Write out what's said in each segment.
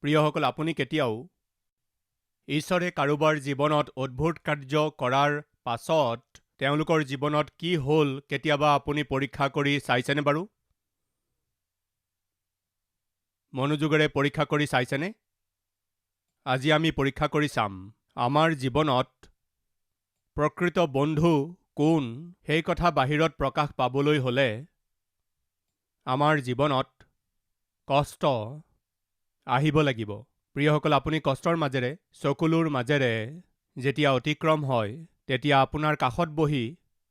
প্ৰিয়সকল, আপুনি কেতিয়াও ঈশ্বৰে কাৰোবাৰ জীৱনত অদ্ভুত কাৰ্য কৰাৰ পাছত তেওঁলোকৰ জীৱনত কি হ'ল কেতিয়াবা আপুনি পৰীক্ষা কৰি চাইছেনে বাৰু? মনোযোগেৰে পৰীক্ষা কৰি চাইছেনে? আজি আমি পৰীক্ষা কৰি চাম আমাৰ জীৱনত প্ৰকৃত বন্ধু কোন সেই কথা বাহিৰত প্ৰকাশ পাবলৈ হ'লে আমাৰ জীৱনত কষ্ট আহিব লাগিব। প্ৰিয়সকল, আপুনি কষ্টৰ মাজেৰে চকুলোৰ মাজেৰে যেতিয়া অতিক্ৰম হয় তেতিয়া আপোনাৰ কাষত বহি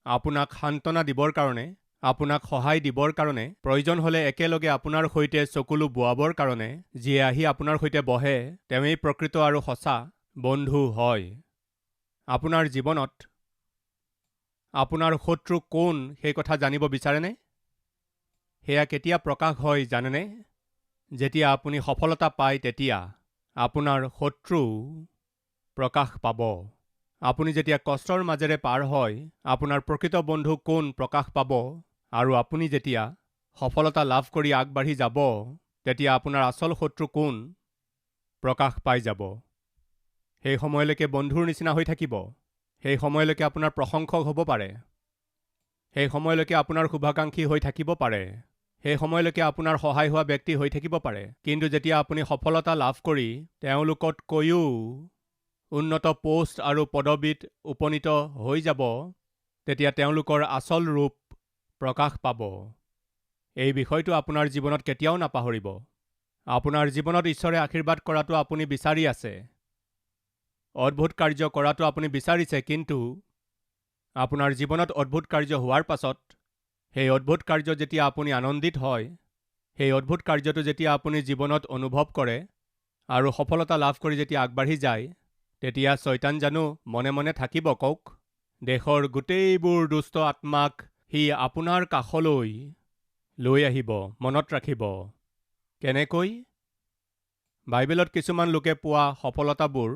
আপোনাক সান্তনা দিবৰ কাৰণে, আপোনাক সহায় দিবৰ কাৰণে, প্ৰয়োজন হ'লে একেলগে আপোনাৰ সৈতে চকুলো বোৱাবৰ কাৰণে যিয়ে আহি আপোনাৰ সৈতে বহে তেওঁৱেই প্ৰকৃত আৰু সঁচা বন্ধু হয়। আপোনাৰ জীৱনত আপোনাৰ শত্ৰু কোন সেই কথা জানিব বিচাৰেনে? সেয়া কেতিয়া প্ৰকাশ হয় জানেনে? যেতিয়া আপুনি সফলতা পায় তেতিয়া আপোনাৰ শত্ৰু প্ৰকাশ পাব। আপুনি যেতিয়া কষ্টৰ মাজেৰে পাৰ হয় আপোনাৰ প্ৰকৃত বন্ধু কোন প্ৰকাশ পাব, আৰু আপুনি যেতিয়া সফলতা লাভ কৰি আগবাঢ়ি যাব তেতিয়া আপোনাৰ আচল শত্ৰু কোন প্ৰকাশ পাই যাব। সেই সময়লৈকে বন্ধুৰ নিচিনা হৈ থাকিব। সেই সময়লৈকে আপোনাৰ প্ৰশংসক হ'ব পাৰে। সেই সময়লৈকে আপোনাৰ শুভাকাংক্ষী হৈ থাকিব পাৰে। সেই সময়লৈকে আপোনাৰ সহায় হোৱা ব্যক্তি হৈ থাকিব পাৰে। কিন্তু যেতিয়া আপুনি সফলতা লাভ কৰি তেওঁলোকতকৈও উন্নত পোষ্ট আৰু পদবীত উপনীত হৈ যাব তেতিয়া তেওঁলোকৰ আচল ৰূপ প্ৰকাশ পাব। এই বিষয়টো আপোনাৰ জীৱনত কেতিয়াও নাপাহৰিব। আপোনাৰ জীৱনত ঈশ্বৰে আশীৰ্বাদ কৰাটো আপুনি বিচাৰি আছে, অদ্ভুত কাৰ্য কৰাটো আপুনি বিচাৰিছে, কিন্তু আপোনাৰ জীৱনত অদ্ভুত কাৰ্য হোৱাৰ পাছত সেই অদ্ভুত কাৰ্য যেতিয়া আপুনি আনন্দিত হয়, সেই অদ্ভুত কাৰ্যটো যেতিয়া আপুনি জীৱনত অনুভৱ কৰে আৰু সফলতা লাভ কৰি যেতিয়া আগবাঢ়ি যায় তেতিয়া শয়তান জানো মনে মনে থাকিব কওক? দেশৰ গোটেইবোৰ দুষ্ট আত্মাক সি আপোনাৰ কাষলৈ লৈ আহিব। মনত ৰাখিব কেনেকৈ? বাইবেলত কিছুমান লোকে পোৱা সফলতাবোৰ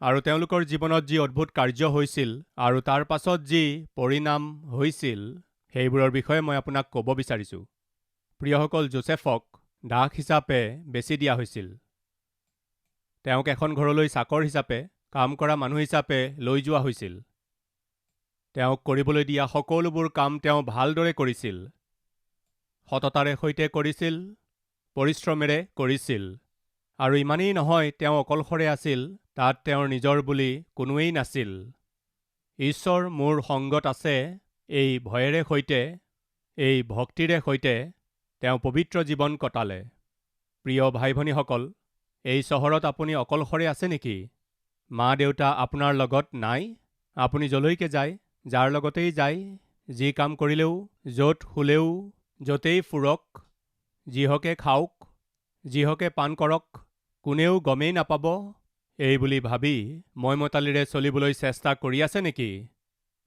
আৰু তেওঁলোকৰ জীৱনত যি অদ্ভুত কাৰ্য হৈছিল আৰু তাৰ পাছত যি পৰিণাম হৈছিল সেইবোৰৰ বিষয়ে মই আপোনাক ক'ব বিচাৰিছোঁ। প্ৰিয়সকল, যোচেফক দাস হিচাপে বেচি দিয়া হৈছিল। তেওঁক এখন ঘৰলৈ চাকৰ হিচাপে, কাম কৰা মানুহ হিচাপে লৈ যোৱা হৈছিল। তেওঁক কৰিবলৈ দিয়া সকলোবোৰ কাম তেওঁ ভালদৰে কৰিছিল, সততাৰে সৈতে কৰিছিল, পৰিশ্ৰমেৰে কৰিছিল। আৰু ইমানেই নহয়, তেওঁ অকলশৰে আছিল, তাত তেওঁৰ নিজৰ বুলি কোনোৱেই নাছিল। ঈশ্বৰ মোৰ সংগত আছে এই ভয়েৰে সৈতে, এই ভক্তিৰে সৈতে তেওঁ পবিত্ৰ জীৱন কটালে। প্ৰিয় ভাই ভনীসকল, এই চহৰত আপুনি অকলশৰে আছে নেকি? মা দেউতা আপোনাৰ লগত নাই? আপুনি যলৈকে যায়, যাৰ লগতেই যায়, যি কাম কৰিলেও, য'ত শুলেও, য'তেই ফুৰক, যিহকে খাওক, যিহকে পান কৰক, কোনেও গমেই নাপাব এই বুলি ভাবি মইমতালিৰে চলিবলৈ চেষ্টা কৰি আছে নেকি?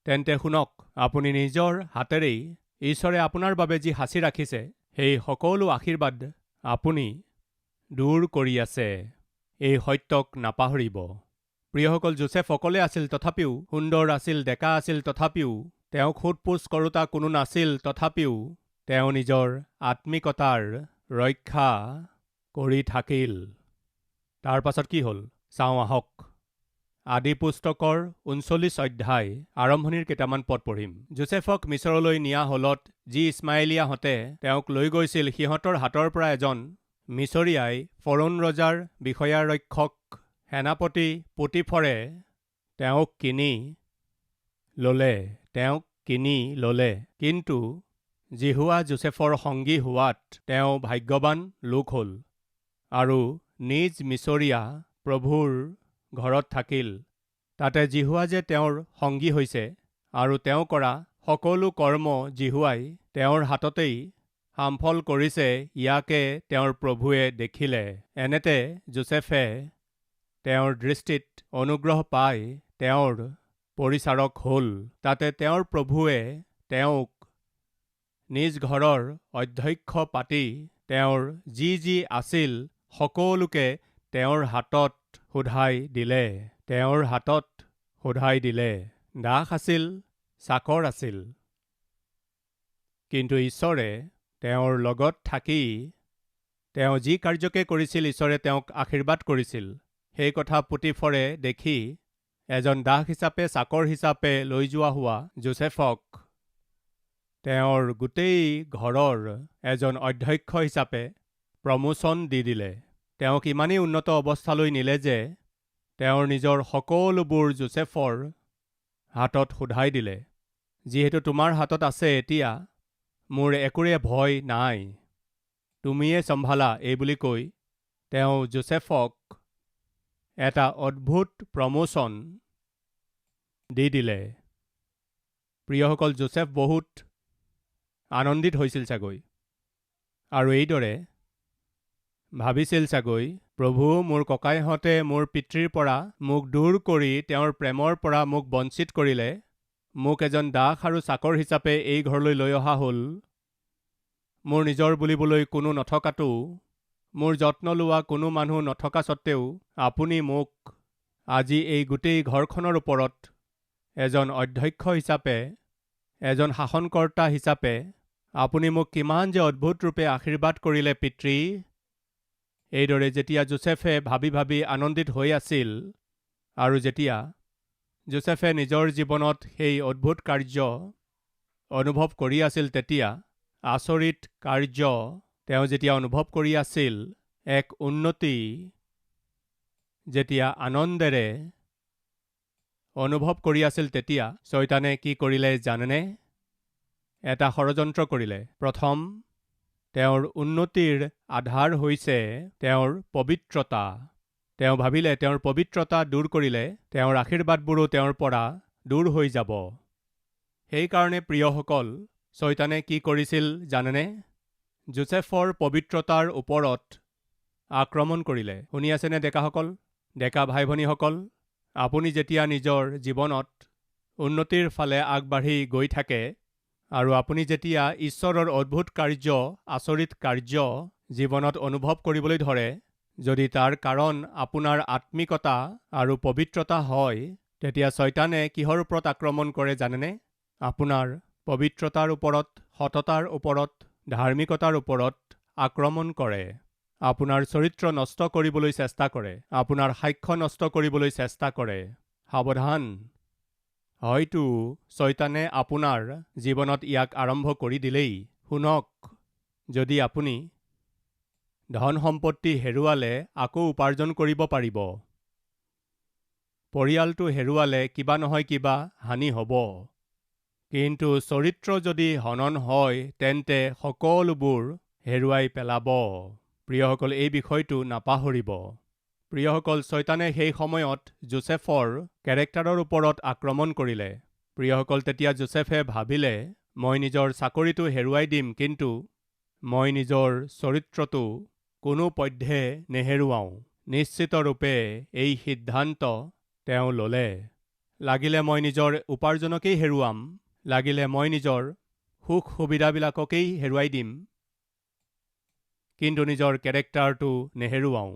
তেন্তে শুনক, আপুনি নিজৰ হাতেৰেই ঈশ্বৰে আপোনাৰ বাবে যি সাঁচি ৰাখিছে সেই সকলো আশীৰ্বাদ আপুনি দূৰ কৰি আছে। এই সত্যক নাপাহৰিব। প্ৰিয়সকল, যোচেফ অকলে আছিল, তথাপিও সুন্দৰ আছিল, ডেকা আছিল, তথাপিও তেওঁক সোধ-পোছ কৰোতা কোনো নাছিল, তথাপিও তেওঁ নিজৰ আত্মিকতাৰ ৰক্ষা কৰি থাকিল। তাৰ পাছত কি হ'ল চাওঁ আহক। আদি পুস্তকৰ ৩৯ অধ্যায় আৰম্ভণিৰ কেইটামান পদ পঢ়িম। যোচেফক মিছৰলৈ নিয়া হলত যি ইছমাইলীয়াহঁতে তেওঁক লৈ গৈছিল, সিহঁতৰ হাতৰ পৰা এজন মিছৰীয়াই ফৰোন ৰজাৰ বিষয়াৰক্ষক সেনাপতি পুতিফৰে তেওঁক কিনি ল'লে। কিন্তু জিহুৱা যোচেফৰ সংগী হোৱাত তেওঁ ভাগ্যৱান লোক হ'ল আৰু নিজ মিছৰীয়া প্ৰভুৰ ঘৰত থাকিল। তাতে জিহুৱা যে তেওঁৰ সংগী হৈছে আৰু তেওঁ কৰা সকলো কৰ্ম জিহুৱাই তেওঁৰ হাততেই সামফল কৰিছে, ইয়াকে তেওঁৰ প্ৰভুৱে দেখিলে। এনেতে যোচেফে তেওঁৰ দৃষ্টিত অনুগ্ৰহ পাই তেওঁৰ পৰিচাৰক হ'ল। তাতে তেওঁৰ প্ৰভুৱে তেওঁক নিজ ঘৰৰ অধ্যক্ষ পাতি তেওঁৰ যি আছিল সকলোকে তেওঁৰ হাতত শোধাই দিলে। দাস আছিল, চাকৰ আছিল, কিন্তু ঈশ্বৰে তেওঁৰ লগত থাকি তেওঁ যি কাৰ্যকে কৰিছিল ঈশ্বৰে তেওঁক আশীৰ্বাদ কৰিছিল। সেই কথা পুতিফৰে দেখি এজন দাস হিচাপে চাকৰ হিচাপে লৈ যোৱা হোৱা যোচেফক তেওঁৰ গোটেই ঘৰৰ এজন অধ্যক্ষ হিচাপে প্ৰমোচন দি দিলে। তেওঁক ইমানেই উন্নত অৱস্থালৈ নিলে যে তেওঁৰ নিজৰ সকলোবোৰ যোচেফৰ হাতত সোধাই দিলে। যিহেতু তোমাৰ হাতত আছে এতিয়া, মোৰ একোৰে ভয় নাই, তুমিয়ে চম্ভালা, এই বুলি কৈ তেওঁ যোচেফক এটা অদ্ভুত প্ৰমোচন দি দিলে। প্ৰিয়সকল, যোচেফ বহুত আনন্দিত হৈছিল চাগৈ আৰু এইদৰে ভাবিছিল চাগৈ, প্ৰভু, মোৰ ককাইহঁতে মোৰ পিতৃৰ পৰা মোক দূৰ কৰি তেওঁৰ প্ৰেমৰ পৰা মোক বঞ্চিত কৰিলে, মোক এজন দাস আৰু চাকৰ হিচাপে এই ঘৰলৈ লৈ অহা হ'ল। মোৰ নিজৰ বুলিবলৈ কোনো নথকাতো, মোৰ যত্ন লোৱা কোনো মানুহ নথকা সত্ত্বেও আপুনি মোক আজি এই গোটেই ঘৰখনৰ ওপৰত এজন অধ্যক্ষ হিচাপে, এজন শাসনকৰ্তা হিচাপে আপুনি মোক কিমান যে অদ্ভুত ৰূপে আশীৰ্বাদ কৰিলে পিতৃ। এইদৰে যেতিয়া যোচেফে ভাবি ভাবি আনন্দিত হৈ আছিল আৰু যেতিয়া যোচেফে নিজৰ জীৱনত সেই অদ্ভুত কাৰ্য অনুভৱ কৰি আছিল, তেতিয়া আচৰিত কাৰ্য তেওঁ যেতিয়া অনুভৱ কৰি আছিল, এক উন্নতি যেতিয়া আনন্দেৰে অনুভৱ কৰি আছিল, তেতিয়া শয়তানে কি কৰিলে জানেনে? এটা ষড়যন্ত্ৰ কৰিলে। প্ৰথম, তেওঁৰ উন্নতিৰ আধাৰ হৈছে তেওঁৰ পবিত্ৰতা। তেওঁ ভাবিলে তেওঁৰ পবিত্ৰতা দূৰ কৰিলে তেওঁৰ আশীৰ্বাদবোৰো তেওঁৰ পৰা দূৰ হৈ যাব। সেইকাৰণে প্ৰিয়সকল, শয়তানে কি কৰিছিল জানেনে? যোচেফৰ পবিত্ৰতাৰ ওপৰত আক্ৰমণ কৰিলে। শুনি আছেনে ডেকাসকল, ডেকা ভাই ভনীসকল? আপুনি যেতিয়া নিজৰ জীৱনত উন্নতিৰ ফালে আগবাঢ়ি গৈ থাকে আৰু আপুনি যেতিয়া ঈশ্বৰৰ অদ্ভুত কাৰ্য, আচৰিত কাৰ্য জীৱনত অনুভৱ কৰিবলৈ ধৰে, যদি তাৰ কাৰণ আপোনাৰ আত্মিকতা আৰু পবিত্ৰতা হয়, তেতিয়া শয়তানে কিহৰ ওপৰত আক্ৰমণ কৰে জানেনে? আপোনাৰ পবিত্ৰতাৰ ওপৰত, সততাৰ ওপৰত, ধাৰ্মিকতাৰ ওপৰত আক্ৰমণ কৰে। আপোনাৰ চৰিত্ৰ নষ্ট কৰিবলৈ চেষ্টা কৰে, আপোনাৰ সাক্ষ্য নষ্ট কৰিবলৈ চেষ্টা কৰে। সাৱধান, হয়তো শয়তানে আপোনাৰ জীৱনত ইয়াক আৰম্ভ কৰি দিলেই। শুনক, যদি আপুনি ধন সম্পত্তি হেৰুৱালে আকৌ উপাৰ্জন কৰিব পাৰিব। পৰিয়ালটো হেৰুৱালে কিবা নহয় কিবা হানি হ'ব। কিন্তু চৰিত্ৰ যদি হনন হয়, তেন্তে সকলোবোৰ হেৰুৱাই পেলাব। প্ৰিয়সকল, এই বিষয়টো নাপাহৰিব। প্ৰিয়সকল, শয়তানে সেই সময়ত যোচেফৰ কেৰেক্টাৰৰ ওপৰত আক্ৰমণ কৰিলে। প্ৰিয়সকল, তেতিয়া যোচেফে ভাবিলে, মই নিজৰ চাকৰিটো হেৰুৱাই দিম, কিন্তু মই নিজৰ চৰিত্ৰটো কোনোপধ্যে নেহেৰুৱাওঁ। নিশ্চিতৰূপে এই সিদ্ধান্ত তেওঁ ল'লে। লাগিলে মই নিজৰ উপাৰ্জনকেই হেৰুৱাম, লাগিলে মই নিজৰ সুখ সুবিধাবিলাককেই হেৰুৱাই দিম, কিন্তু নিজৰ কেৰেক্টাৰটো নেহেৰুৱাওঁ।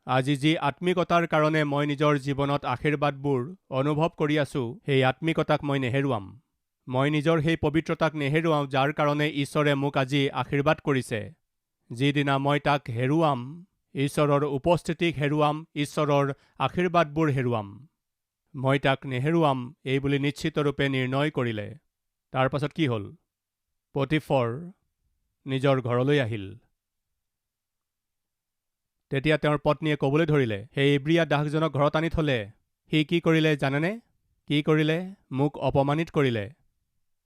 আজি যি আত্মিকতাৰ কাৰণে মই নিজৰ জীৱনত আশীৰ্বাদবোৰ অনুভৱ কৰি আছোঁ, সেই আত্মিকতাক মই নেহেৰুৱাম। মই নিজৰ সেই পবিত্ৰতাক নেহেৰুৱাওঁ, যাৰ কাৰণে ঈশ্বৰে মোক আজি আশীৰ্বাদ কৰিছে। যিদিনা মই তাক হেৰুৱাম, ঈশ্বৰৰ উপস্থিতিক হেৰুৱাম, ঈশ্বৰৰ আশীৰ্বাদবোৰ হেৰুৱাম, মই তাক নেহেৰুৱাম, এই বুলি নিশ্চিতৰূপে নিৰ্ণয় কৰিলে। তাৰ পাছত কি হ'ল? পটিফৰ নিজৰ ঘৰলৈ আহিল। তেতিয়া তেওঁৰ পত্নীয়ে ক'বলৈ ধৰিলে, সেই ইব্ৰিয়া দাসজনক ঘৰত আনি থলে। সি কি কৰিলে জানেনে? কি কৰিলে? মোক অপমানিত কৰিলে।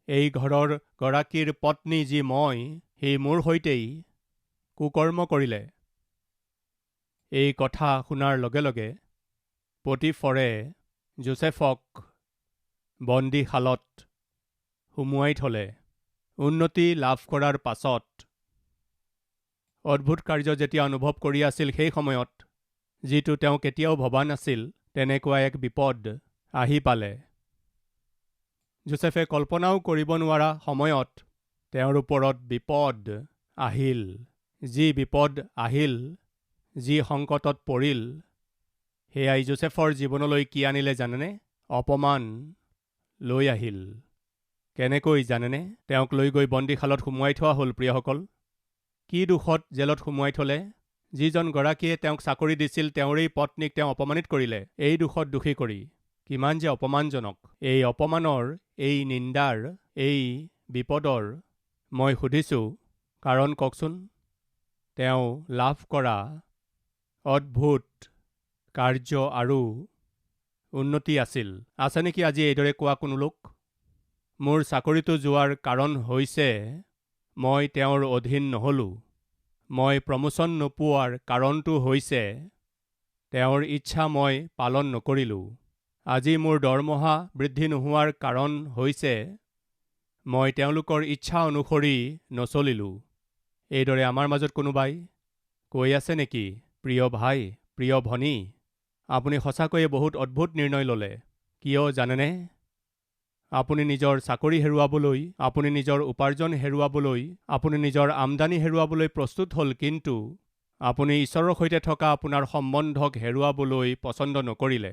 এই ঘৰৰ গৰাকীৰ পত্নী যি মই, সি মোৰ সৈতেই কুকৰ্ম কৰিলে। এই কথা শুনাৰ লগে লগে পটিফৰে যোচেফক বন্দীশালত সুমুৱাই থলে। উন্নতি লাভ কৰাৰ পাছত অদ্ভুত কাৰ্য যেতিয়া অনুভৱ কৰি আছিল, সেই সময়ত যিটো তেওঁ কেতিয়াও ভবা নাছিল, তেনেকুৱা এক বিপদ আহি পালে। যোচেফে কল্পনাও কৰিব নোৱাৰা সময়ত তেওঁৰ ওপৰত বিপদ আহিল। যি বিপদ আহিল, যি সংকটত পৰিল, সেয়াই যোচেফৰ জীৱনলৈ কি আনিলে জানেনে? অপমান লৈ আহিল। কেনেকৈ জানেনে? তেওঁক লৈ গৈ বন্দীশালত সুমুৱাই থোৱা হ'ল। প্ৰিয়সকল, কি দোষত জেলত সুমুৱাই থলে? যিজন গৰাকীয়ে তেওঁক চাকৰি দিছিল তেওঁৰেই পত্নীক তেওঁ অপমানিত কৰিলে, এই দোষত দোষী কৰি। কিমান যে অপমানজনক! এই অপমানৰ, এই নিন্দাৰ, এই বিপদৰ মই সুধিছোঁ কাৰণ কওকচোন। তেওঁ লাভ কৰা অদ্ভুত কাৰ্য আৰু উন্নতি আছিল। আছে নেকি আজি এইদৰে কোৱা কোনো লোক? মোৰ চাকৰিটো যোৱাৰ কাৰণ হৈছে মই তেওঁৰ অধীন নহ'লোঁ। মই প্ৰমোচন নোপোৱাৰ কাৰণটো হৈছে তেওঁৰ ইচ্ছা মই পালন নকৰিলোঁ। আজি মোৰ দৰমহা বৃদ্ধি নোহোৱাৰ কাৰণ হৈছে মই তেওঁলোকৰ ইচ্ছা অনুসৰি নচলিলোঁ। এইদৰে আমাৰ মাজত কোনোবাই কৈ আছে নেকি? প্ৰিয় ভাই, প্ৰিয় ভনী, আপুনি সঁচাকৈয়ে বহুত অদ্ভুত নিৰ্ণয় ল'লে। কিয় জানেনে? আপুনি নিজৰ চাকৰি হেৰুৱাবলৈ, আপুনি নিজৰ উপাৰ্জন হেৰুৱাবলৈ, আপুনি নিজৰ আমদানি হেৰুৱাবলৈ প্ৰস্তুত হ'ল, কিন্তু আপুনি ঈশ্বৰৰ সৈতে থকা আপোনাৰ সম্বন্ধক হেৰুৱাবলৈ পচন্দ নকৰিলে।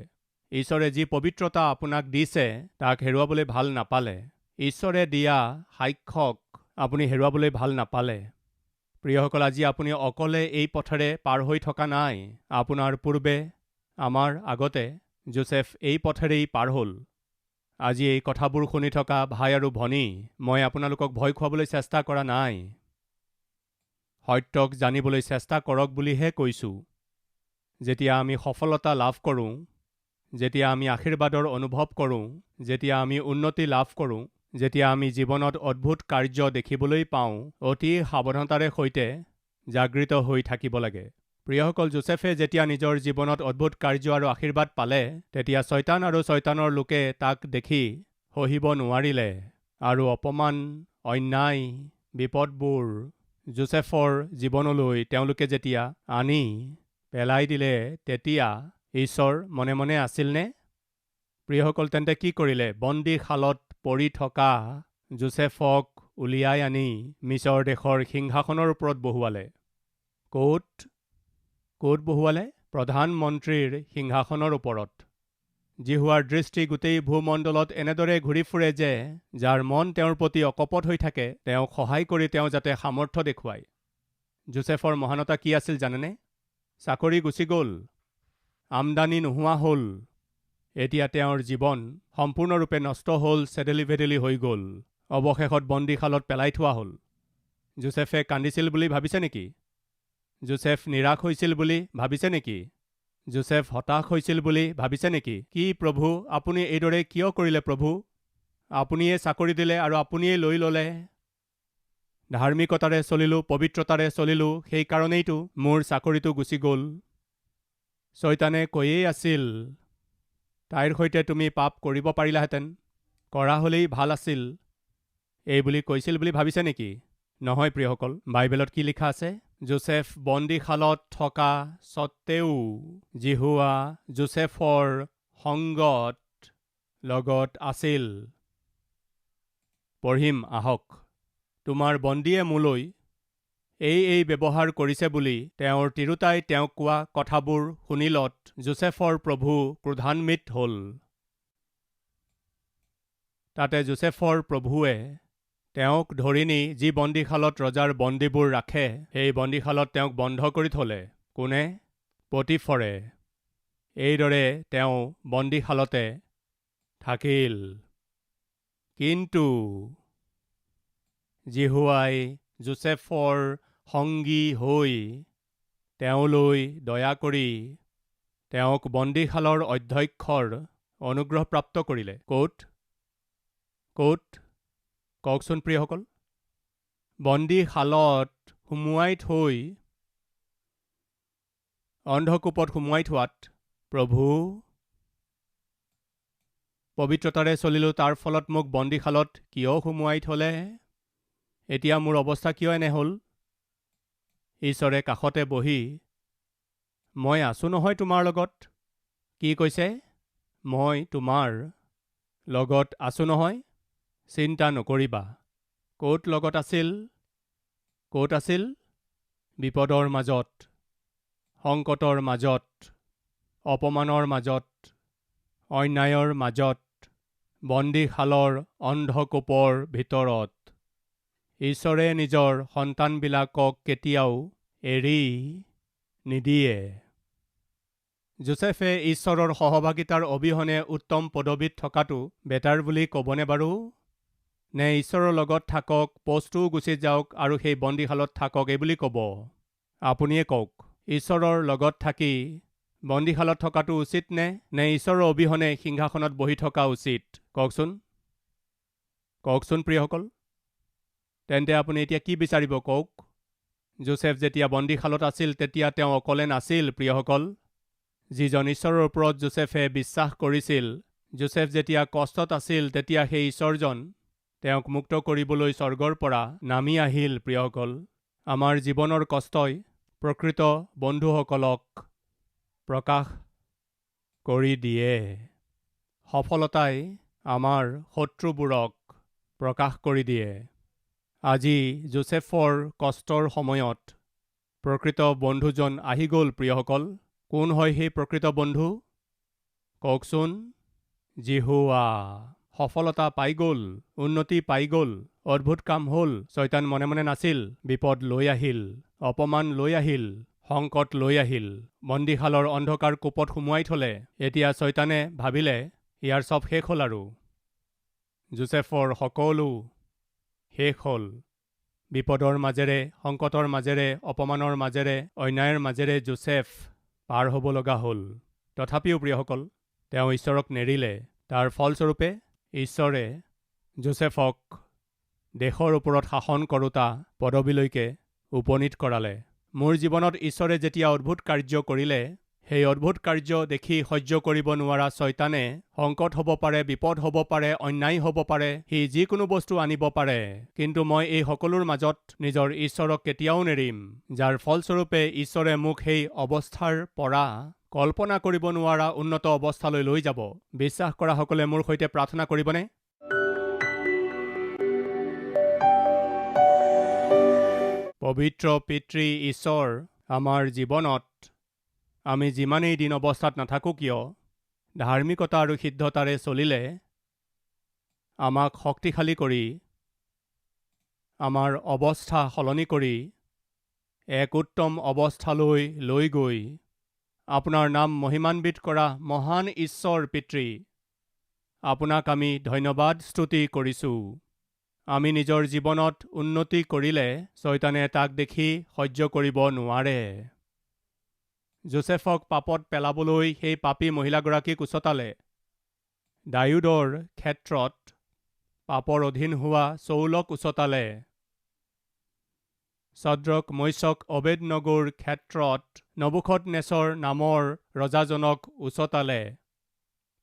ঈশ্বৰে যি পবিত্ৰতা আপোনাক দিছে তাক হেৰুৱাবলৈ ভাল নাপালে। ঈশ্বৰে দিয়া সাক্ষ্যক আপুনি হেৰুৱাবলৈ ভাল নাপালে। প্ৰিয়সকল, আজি আপুনি অকলে এই পথেৰে পাৰ হৈ থকা নাই। আপোনাৰ পূৰ্বে, আমাৰ আগতে যোচেফ এই পথেৰেই পাৰ হ'ল। আজি এই কথাবোৰ শুনি থকা ভাই আৰু ভনী, মই আপোনালোকক ভয় খুৱাবলৈ চেষ্টা কৰা নাই। সত্যক জানিবলৈ চেষ্টা কৰক বুলিহে কৈছোঁ। যেতিয়া আমি সফলতা লাভ কৰোঁ, যেতিয়া আমি আশীৰ্বাদৰ অনুভৱ কৰোঁ, যেতিয়া আমি উন্নতি লাভ কৰোঁ, যেতিয়া আমি জীৱনত অদ্ভুত কাৰ্য দেখিবলৈ পাওঁ, অতি সাৱধানতাৰে সৈতে জাগৃত হৈ থাকিব লাগে। প্ৰিয়সকল, যোচেফে যেতিয়া নিজৰ জীৱনত অদ্ভুত কাৰ্য আৰু আশীৰ্বাদ পালে, তেতিয়া ছয়তান আৰু ছয়তানৰ লোকে তাক দেখি সহিব নোৱাৰিলে আৰু অপমান, অন্যায়, বিপদবোৰ যোচেফৰ জীৱনলৈ তেওঁলোকে যেতিয়া আনি পেলাই দিলে, তেতিয়া ঈশ্বৰ মনে মনে আছিলনে? প্ৰিয়সকল, তেন্তে কি কৰিলে? বন্দীশালত পৰি থকা যোচেফক উলিয়াই আনি মিছৰ দেশৰ সিংহাসনৰ ওপৰত বহুৱালে। ক'ত বহুৱালে? প্ৰধানমন্ত্ৰীৰ সিংহাসনৰ ওপৰত। জিহুৱাৰ দৃষ্টি গোটেই ভূমণ্ডলত এনেদৰে ঘূৰি ফুৰে যে যাৰ মন তেওঁৰ প্ৰতি অকপট হৈ থাকে তেওঁক সহায় কৰি তেওঁ যাতে সামৰ্থ্য দেখুৱায়। যোচেফৰ মহানতা কি আছিল জানেনে? চাকৰি গুচি গ'ল, আমদানি নোহোৱা হ'ল, এতিয়া তেওঁৰ জীৱন সম্পূৰ্ণৰূপে নষ্ট হ'ল, চেদেলি ভেদেলি হৈ গ'ল, অৱশেষত বন্দীশালত পেলাই থোৱা হ'ল। যোচেফে কান্দিছিল বুলি ভাবিছে নেকি? যোচেফ নিৰাশ হৈছিল বুলি ভাবিছে নেকি? যোচেফ হতাশ হৈছিল বুলি ভাবিছে নেকি? কি প্ৰভু, আপুনি এইদৰে কিয় কৰিলে প্ৰভু? আপুনিয়ে চাকৰি দিলে আৰু আপুনিয়ে লৈ ল'লে। ধাৰ্মিকতাৰে চলিলোঁ, পবিত্ৰতাৰে চলিলোঁ, সেইকাৰণেইতো মোৰ চাকৰিটো গুচি গ'ল। ছয়তানে কৈয়েই আছিল, তাইৰ সৈতে তুমি পাপ কৰিব পাৰিলাহেঁতেন, কৰা হ'লেই ভাল আছিল, এইবুলি কৈছিল বুলি ভাবিছে নেকি? নহয় প্ৰিয়সকল, বাইবেলত কি লিখা আছে? যোচেফ বন্দীশালত থকা স্বত্তেও জিহুৱা যোচেফৰ লগত আছিল। পঢ়িম আহক। তোমাৰ বন্দীয়ে মোলৈ এই ব্যৱহাৰ কৰিছে বুলি তেওঁৰ তিৰোতাই তেওঁক কোৱা কথাবোৰ শুনিলত যোচেফৰ প্ৰভু ক্ৰোধান্বিত হ'ল। তাতে যোচেফৰ প্ৰভুৱে তেওঁক ধৰি নি যি বন্দীশালত ৰজাৰ বন্দীবোৰ ৰাখে, সেই বন্দীশালত তেওঁক বন্ধ কৰি থলে। কোনে? পটিফৰে। এইদৰে তেওঁ বন্দীশালতে থাকিল। কিন্তু জিহুৱাই যোচেফৰ সংগী হৈ তেওঁলৈ দয়া কৰি তেওঁক বন্দীশালৰ অধ্যক্ষৰ অনুগ্ৰহপ্ৰাপ্ত কৰিলে। ক'ত? কওকচোন প্ৰিয়সকল। বন্দীশালত সুমুৱাই থৈ, অন্ধকূপত সুমুৱাই থোৱাত প্ৰভু, পবিত্ৰতাৰে চলিলোঁ, তাৰ ফলত মোক বন্দীশালত কিয় সুমুৱাই থলে? এতিয়া মোৰ অৱস্থা কিয় এনে হ'ল? ঈশ্বৰে কাষতে বহি, মই আছোঁ নহয় তোমাৰ লগত। কি কৈছে? মই তোমাৰ লগত আছোঁ নহয়, চিন্তা নকৰিবা। ক'ত লগত আছিল? ক'ত আছিল? বিপদৰ মাজত, সংকটৰ মাজত, অপমানৰ মাজত, অন্যায়ৰ মাজত, বন্দীশালৰ অন্ধকূপৰ ভিতৰত ঈশ্বৰে নিজৰ সন্তানবিলাকক কেতিয়াও এৰি নিদিয়ে। যোচেফে ঈশ্বৰৰ সহভাগিতাৰ অবিহনে উত্তম পদবীত থকাটো বেটাৰ বুলি ক'বনে বাৰু? নে ঈশ্বৰৰ লগত থাকক, পষ্টটোও গুচি যাওক আৰু সেই বন্দীশালত থাকক এইবুলি ক'ব? আপুনিয়ে কওক, ঈশ্বৰৰ লগত থাকি বন্দীশালত থকাটো উচিত নে ঈশ্বৰৰ অবিহনে সিংহাসনত বহি থকা উচিত? কওকচোন প্ৰিয়সকল। তেন্তে আপুনি এতিয়া কি বিচাৰিব কওক? যোচেফ যেতিয়া বন্দীশালত আছিল তেতিয়া তেওঁ অকলে নাছিল প্ৰিয়সকল। যিজন ঈশ্বৰৰ ওপৰত যোচেফে বিশ্বাস কৰিছিল, যোচেফ যেতিয়া কষ্টত আছিল তেতিয়া সেই ঈশ্বৰজন তেওঁক মুক্ত কৰিবলৈ স্বৰ্গৰ পৰা নামি আহিল প্ৰিয়সকল। আমাৰ জীৱনৰ কষ্টই প্ৰকৃত বন্ধুসকলক প্ৰকাশ কৰি দিয়ে। সফলতাই আমাৰ শত্ৰুবোৰক প্ৰকাশ কৰি দিয়ে। আজি যোচেফৰ কষ্টৰ সময়ত প্ৰকৃত বন্ধুজন আহি গ'ল প্ৰিয়সকল। কোন হয় সেই প্ৰকৃত বন্ধু? কওকচোন। জিহুৱা। সফলতা পাই গ'ল, উন্নতি পাই গ'ল, অদ্ভুত কাম হ'ল। শয়তান মনে মনে নাছিল, বিপদ লৈ আহিল, অপমান লৈ আহিল, সংকট লৈ আহিল, বন্দীশালৰ অন্ধকাৰ কোপত সুমুৱাই থলে। এতিয়া শয়তানে ভাবিলে ইয়াৰ চব শেষ হ'ল আৰু। যোচেফৰ সকলো শেষ হ'ল। বিপদৰ মাজেৰে, সংকটৰ মাজেৰে, অপমানৰ মাজেৰে, অন্যায়ৰ মাজেৰে যোচেফ পাৰ হ'ব লগা হ'ল। তথাপিও প্ৰিয়সকল, তেওঁ ঈশ্বৰক নেৰিলে। তাৰ ফলস্বৰূপে ঈশ্বৰে যোচেফক দেশৰ ওপৰত শাসন কৰোঁতা পদবীলৈকে উপনীত কৰালে। মোৰ জীৱনত ঈশ্বৰে যেতিয়া অদ্ভুত কাৰ্য কৰিলে, সেই অদ্ভুত কাৰ্য দেখি সহ্য কৰিব নোৱাৰা শয়তানে সংকট হ'ব পাৰে, বিপদ হ'ব পাৰে, অন্যায় হ'ব পাৰে, সি যিকোনো বস্তু আনিব পাৰে। কিন্তু মই এই সকলোৰ মাজত নিজৰ ঈশ্বৰক কেতিয়াও নেৰিম, যাৰ ফলস্বৰূপে ঈশ্বৰে মোক সেই অৱস্থাৰ পৰা কল্পনা কৰিব নোৱাৰা উন্নত অৱস্থালৈ লৈ যাব। বিশ্বাস কৰা সকলে মোৰ সৈতে প্ৰাৰ্থনা কৰিবনে? পবিত্ৰ পিতৃ ঈশ্বৰ, আমাৰ জীৱনত আমি যিমানেই দিন অৱস্থাত নাথাকোঁ কিয়, ধাৰ্মিকতা আৰু সিদ্ধতাৰে চলিলে আমাক শক্তিশালী কৰি, আমাৰ অৱস্থা সলনি কৰি এক উত্তম অৱস্থালৈ লৈ গৈ আপোনাৰ নাম মহিমান্বিত কৰা মহান ঈশ্বৰ পিতৃ, আপোনাক আমি ধন্যবাদ স্তুতি কৰিছোঁ। আমি নিজৰ জীৱনত উন্নতি কৰিলে শয়তানে তাক দেখি সহ্য কৰিব নোৱাৰে। যোচেফক পাপত পেলাবলৈ সেই পাপী মহিলাগৰাকীক উচতালে। দায়ুদৰ ক্ষেত্ৰত পাপৰ অধীন হোৱা চৌলক উচতালে। ছদ্ৰক, মৈশক, অবেদনগোৰ ক্ষেত্ৰত নবুখদনেছৰ নামৰ ৰজাজনক উচতালে।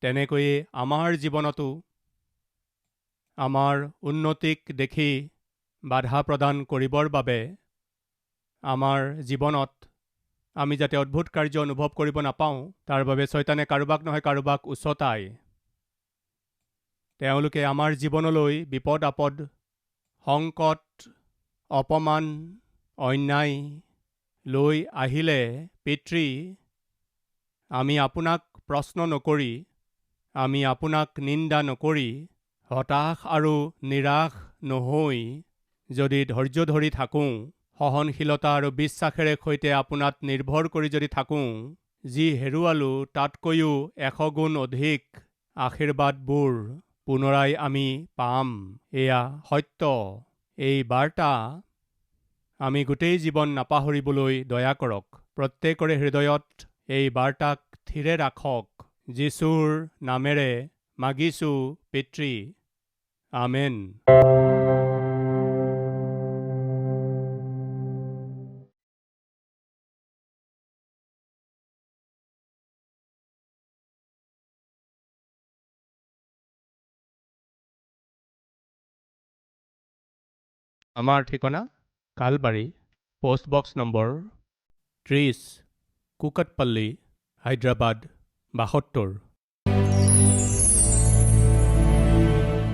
তেনেকৈয়ে আমাৰ জীৱনতো আমাৰ উন্নতিক দেখি বাধা প্ৰদান কৰিবৰ বাবে, আমাৰ জীৱনত আমি যাতে অদ্ভুত কাৰ্য অনুভৱ কৰিব নাপাওঁ, তাৰ বাবে শয়তানে কাৰোবাক নহয় কাৰোবাক উচতায়। তেওঁলোকে আমাৰ জীৱনলৈ বিপদ আপদ, সংকট, অপমান, অন্যায় লৈ আহিলে পিতৃ, আমি আপোনাক প্ৰশ্ন নকৰি, আমি আপোনাক নিন্দা নকৰি, হতাশ আৰু নিৰাশ নহৈ যদি ধৈৰ্য ধৰি থাকোঁ, সহনশীলতা আৰু বিশ্বাসেৰে সৈতে আপোনাত নিৰ্ভৰ কৰি যদি থাকোঁ, যি হেৰুৱালোঁ তাতকৈও 100 গুণ অধিক আশীৰ্বাদবোৰ পুনৰাই আমি পাম। এয়া সত্য। এই বাৰ্তা আমি গোটেই জীৱন নাপাহৰিবলৈ দয়া কৰক। প্ৰত্যেকৰে হৃদয়ত এই বাৰ্তাক থিৰে ৰাখক। যীশুৰ নামেৰে মাগিছোঁ পিতৃ। আমেন। আমাৰ ঠিকনা কালবাৰী, পোষ্টবক্স নম্বৰ 30, কুকটপল্লী, হায়দৰাবাদ 72।